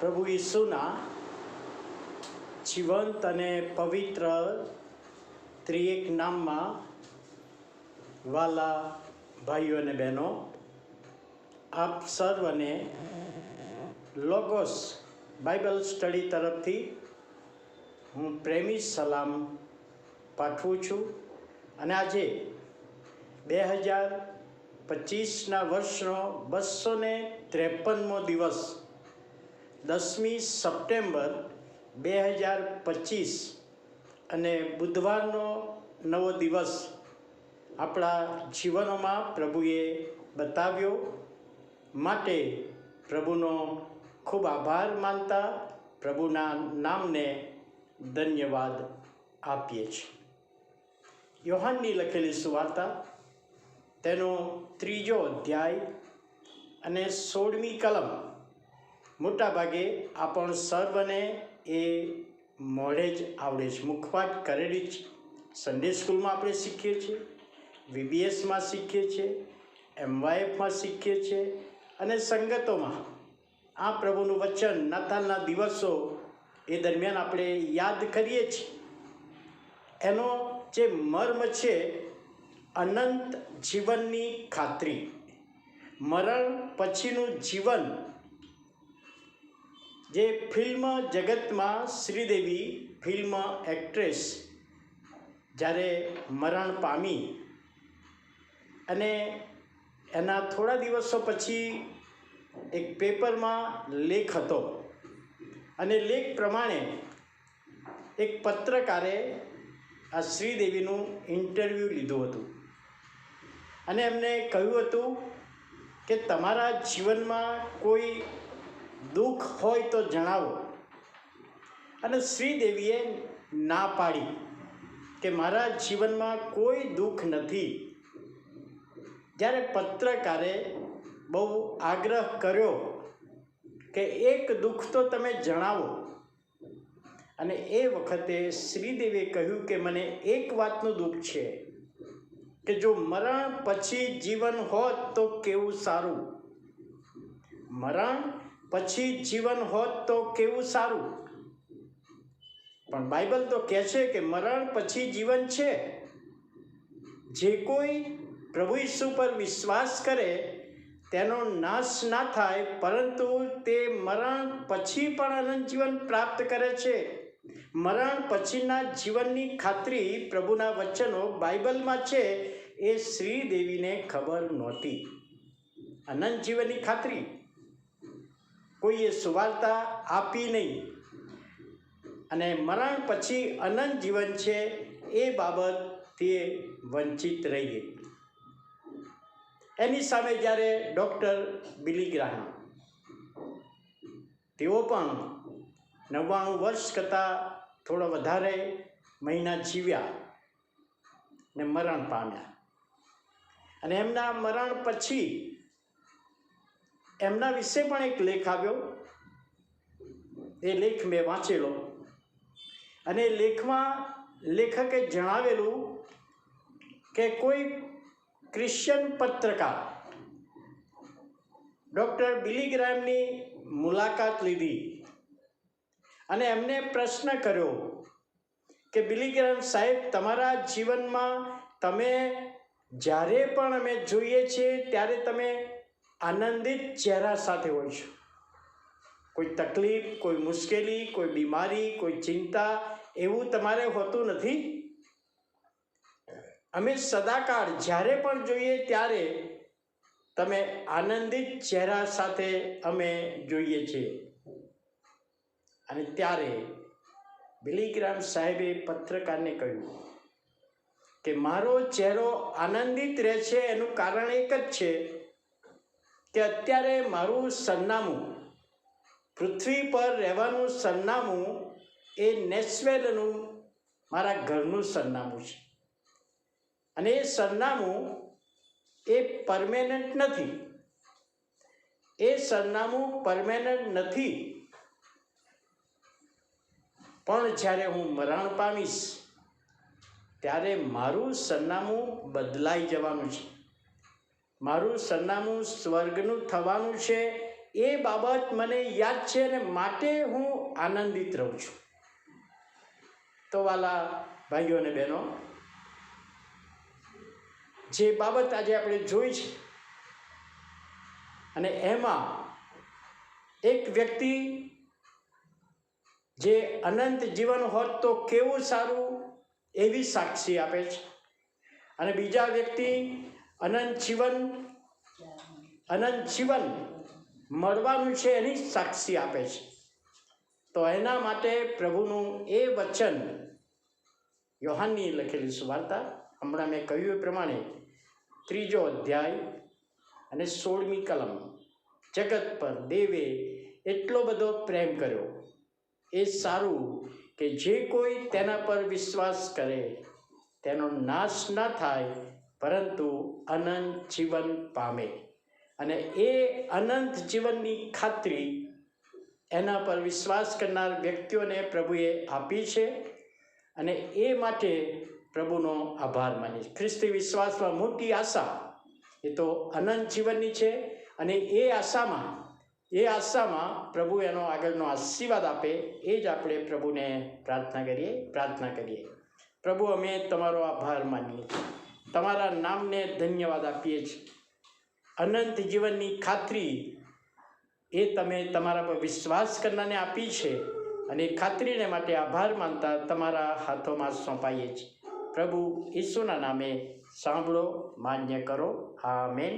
પ્રભુ ઈસુના જીવંત અને પવિત્ર ત્રિએક નામમાં વાલા ભાઈઓ અને બહેનો, આપ સર્વને લોગોસ બાઇબલ સ્ટડી તરફથી હું પ્રેમી સલામ પાઠવું છું. અને આજે 2025ના વર્ષનો 253મો દિવસ 10મી સપ્ટેમ્બર 2025 અને બુધવારનો નવો દિવસ આપણા જીવનોમાં પ્રભુએ બતાવ્યો માટે પ્રભુનો ખૂબ આભાર માનતા પ્રભુના નામને ધન્યવાદ આપીએ છીએ. યોહાનની લખેલી સુવાર્તા તેનો 3જો અધ્યાય અને 16મી કલમ મોટાભાગે આપણ સર્વને એ મોઢે જ આવડે છે, મુખપાઠ કરેલી જ. સન્ડે સ્કૂલમાં આપણે શીખીએ છીએ, VBSમાં શીખીએ છીએ, MYFમાં શીખીએ છીએ અને સંગતોમાં આ પ્રભુનું વચન નાતાલના દિવસો એ દરમિયાન આપણે યાદ કરીએ છીએ. એનો જે મર્મ છે અનંત જીવનની ખાતરી, મરણ પછીનું જીવન. જે ફિલ્મ જગતમાં શ્રીદેવી ફિલ્મ એક્ટ્રેસ જ્યારે મરણ પામી અને એના થોડા દિવસો પછી એક પેપરમાં લેખ હતો અને લેખ પ્રમાણે એક પત્રકારે આ શ્રીદેવીનું ઇન્ટરવ્યૂ લીધું હતું અને એમને કહ્યું હતું કે તમારા જીવનમાં કોઈ દુઃખ હોય તો જણાવો. અને શ્રીદેવીએ ના પાડી કે મારા જીવનમાં કોઈ દુઃખ નથી. જ્યારે પત્રકારે બહુ આગ્રહ કર્યો કે એક દુઃખ તો તમે જણાવો, અને એ વખતે શ્રીદેવીએ કહ્યું કે મને એક વાતનું દુઃખ છે કે જો મરણ પછી જીવન હોત તો કેવું સારું. મરણ પછી જીવન હોત તો કેવું સારું. પણ બાઇબલ તો કહે છે કે મરણ પછી જીવન છે. જે કોઈ પ્રભુ ઈસુ પર વિશ્વાસ કરે તેનો નાશ ના થાય, પરંતુ તે મરણ પછી પણ અનંત જીવન પ્રાપ્ત કરે છે. મરણ પછીના જીવનની ખાતરી પ્રભુના વચનો બાઇબલમાં છે. એ શ્રીદેવીને ખબર નહોતી. અનંત જીવનની ખાતરી કોઈએ સુવાર્તા આપી નહીં અને મરણ પછી અનંત જીવન છે એ બાબતથી વંચિત રહી ગઈ. એની સામે જ્યારે ડૉક્ટર બિલી ગ્રાહમ, તેઓ પણ 99 વર્ષ કરતાં થોડા વધારે મહિના જીવ્યા ને મરણ પામ્યા. અને એમના મરણ પછી એમના વિશે પણ એક લેખ આવ્યો. એ લેખ મેં વાંચેલો અને લેખમાં લેખકે જણાવેલું કે કોઈ ક્રિશ્ચન પત્રકાર ડૉક્ટર બિલી ગ્રાહમની મુલાકાત લીધી અને એમને પ્રશ્ન કર્યો કે બિલી ગ્રાહમ સાહેબ, તમારા જીવનમાં તમે જ્યારે પણ અમે જોઈએ છીએ ત્યારે તમે આનંદિત ચહેરા સાથે હોય છો. કોઈ તકલીફ, કોઈ મુશ્કેલી, કોઈ બીમારી, કોઈ ચિંતા એવું તમારે હોતું નથી. અમે સદાકાળ જ્યારે પણ જોઈએ ત્યારે તમે આનંદિત ચહેરા સાથે અમે જોઈએ છીએ. અને ત્યારે બિલી ગ્રાહમ સાહેબે પત્રકારને કહ્યું કે મારો ચહેરો આનંદિત રહે છે એનું કારણ એક જ છે કે અત્યારે મારું સરનામું, પૃથ્વી પર રહેવાનું સરનામું એ નેશવેલનું મારા ઘરનું સરનામું છે. અને એ સરનામું એ પરમેનન્ટ નથી. એ સરનામું પરમેનન્ટ નથી, પણ જ્યારે હું મરણ પામીશ ત્યારે મારું સરનામું બદલાઈ જવાનું છે. મારું સરનામું સ્વર્ગનું થવાનું છે એ બાબત મને યાદ છે અને માટે હું આનંદિત રહું છું. તો વાલા ભાઈઓ અને બહેનો, જે બાબત આજે આપણે જોઈ છે અને એમાં એક વ્યક્તિ જે અનંત જીવન હોત તો કેવું સારું એવી સાક્ષી આપે છે, અને બીજા વ્યક્તિ અનંત જીવન મળવાનું છે એની સાક્ષી આપે છે. તો એના માટે પ્રભુનું એ વચન, યોહાનની લખેલી સુવાર્તા, હમણાં મેં કહ્યું એ પ્રમાણે 3 અધ્યાય અને 16મી કલમ, જગત પર દેવે એટલો બધો પ્રેમ કર્યો, એ સારું કે જે કોઈ તેના પર વિશ્વાસ કરે તેનો નાશ ના થાય પરંતુ અનંત જીવન પામે. અને એ અનંત જીવનની ખાતરી એના પર વિશ્વાસ કરનાર વ્યક્તિઓને પ્રભુએ આપી છે, અને એ માટે પ્રભુનો આભાર માનીએ. ખ્રિસ્તી વિશ્વાસમાં મોટી આશા એ તો અનંત જીવનની છે, અને એ આશામાં પ્રભુ એનો આગળનો આશીર્વાદ આપે, એ જ આપણે પ્રભુને પ્રાર્થના કરીએ. પ્રભુ, અમે તમારો આભાર માનીએ, તમારા નામને ધન્યવાદ આપીએ છીએ. અનંત જીવનની ખાતરી એ તમે તમારા પર વિશ્વાસ કરનારને આપી છે, અને એ ખાતરીને માટે આભાર માનતા તમારા હાથોમાં સોંપાઈએ છીએ. પ્રભુ ઈસુના નામે સાંભળો, માન્ય કરો. આમેન.